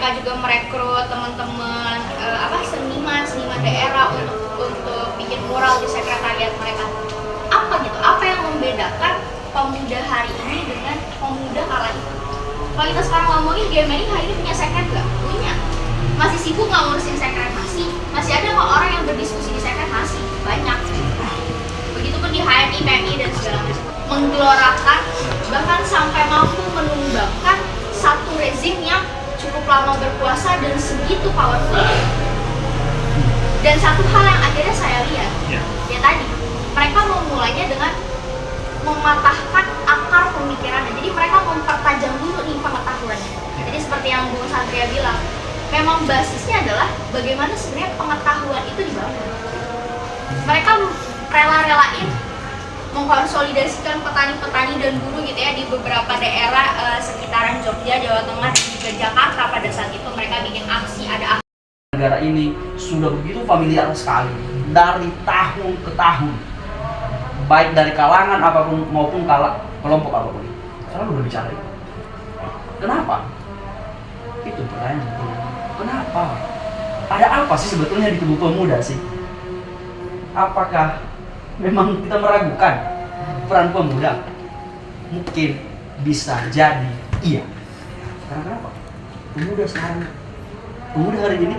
mereka juga merekrut teman-teman seniman daerah untuk bikin mural di sekretariat mereka. Apa gitu? Apa yang membedakan pemuda hari ini dengan pemuda kala itu? Kalau kita sekarang ngomongin GMI hari ini punya sekret nggak? Punya. Masih sibuk nggak ngurusin sekret? Masih ada nggak orang yang berdiskusi di sekret? Masih banyak. Begitupun di HMI, PMI dan segala macam. Menggelorakan bahkan sampai mampu menumbangkan satu rezim yang cukup lama berkuasa dan segitu powerful. Dan satu hal yang akhirnya saya lihat, ya tadi, mereka memulainya dengan mematahkan akar pemikirannya. Jadi mereka mempertajam dulu nih pengetahuannya. Jadi seperti yang Bung Satria bilang, memang basisnya adalah bagaimana sebenarnya pengetahuan itu dibangun. Mereka rela-relain mengkonsolidasikan petani-petani dan buruh gitu ya di beberapa daerah sekitaran Jogja, Jawa Tengah, dan juga Jakarta. Pada saat itu mereka bikin aksi, ada aksi. Negara ini sudah begitu familiar sekali dari tahun ke tahun, baik dari kalangan apapun maupun kelompok apapun, selalu berbicara. Kenapa? Itu pertanyaan. Kenapa? Ada apa sih sebetulnya di tubuh pemuda sih? Apakah memang kita meragukan peran pemuda? Mungkin bisa jadi iya. Karena kenapa? Pemuda hari ini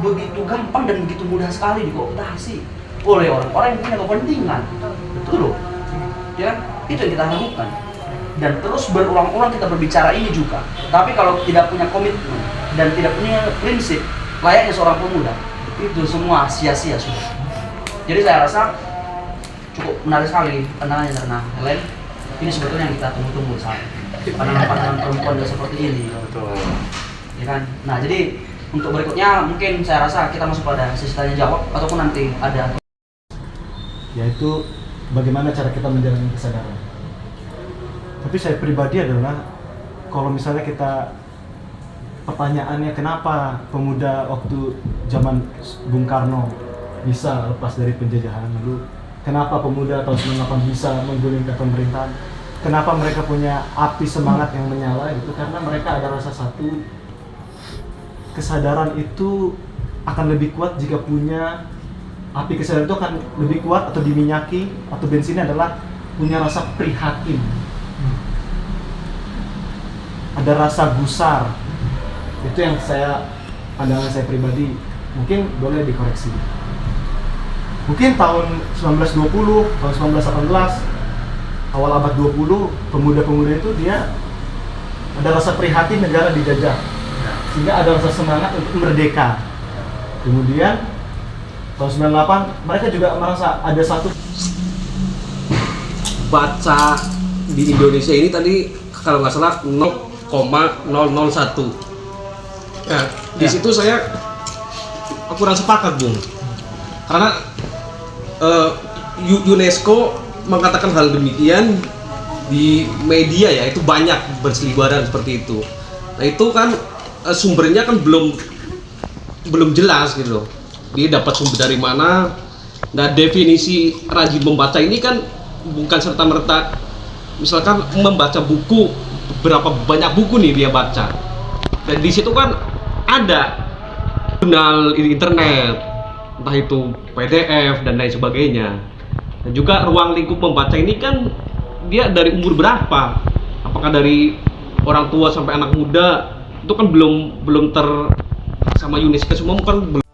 begitu gampang dan begitu mudah sekali dikooptasi oleh orang-orang yang punya kepentingan. Betul loh. Ya kan? Itu yang kita lakukan. Dan terus berulang-ulang kita berbicara ini juga. Tapi kalau tidak punya komitmen dan tidak punya prinsip layaknya seorang pemuda, itu semua sia-sia sudah. Jadi saya rasa cukup menarik sekali pandangannya karena Helen. Ini sebetulnya yang kita tunggu-tunggu saat pandangan-pandangan perempuan seperti ini. Betul. Ya kan? Nah, jadi untuk berikutnya mungkin saya rasa kita masuk pada sesi tanya jawab ataupun nanti ada, yaitu bagaimana cara kita menjalani kesadaran. Tapi saya pribadi adalah kalau misalnya kita pertanyaannya kenapa pemuda waktu zaman Bung Karno bisa lepas dari penjajahan, lalu kenapa pemuda tahun 98 bisa menggulingkan pemerintahan, kenapa mereka punya api semangat yang menyala gitu, karena mereka ada rasa satu, kesadaran itu akan lebih kuat jika punya api kesadaran itu akan lebih kuat atau diminyaki atau bensinnya adalah punya rasa prihatin, ada rasa gusar. Itu yang pandangan saya pribadi, mungkin boleh dikoreksi. Mungkin tahun 1920, tahun 1918, awal abad 20, pemuda-pemuda itu dia ada rasa prihatin negara dijajah, sehingga ada rasa semangat untuk merdeka. Kemudian tahun 98 mereka juga merasa ada satu Baca di Indonesia ini tadi kalau nggak salah 0,001. Ya, di situ aku kurang sepakat, Bung. Karena UNESCO mengatakan hal demikian di media ya, itu banyak berseliweran seperti itu. Nah, itu kan sumbernya kan belum jelas gitu loh. Dia dapat sumber dari mana? Nah, definisi rajin membaca ini kan bukan serta-merta misalkan membaca buku, berapa banyak buku nih dia baca. Dan di situ kan ada jurnal internet, entah itu PDF dan lain sebagainya. Dan juga ruang lingkup membaca ini kan dia dari umur berapa? Apakah dari orang tua sampai anak muda? Itu kan belum sama UNESCO semua kan belum.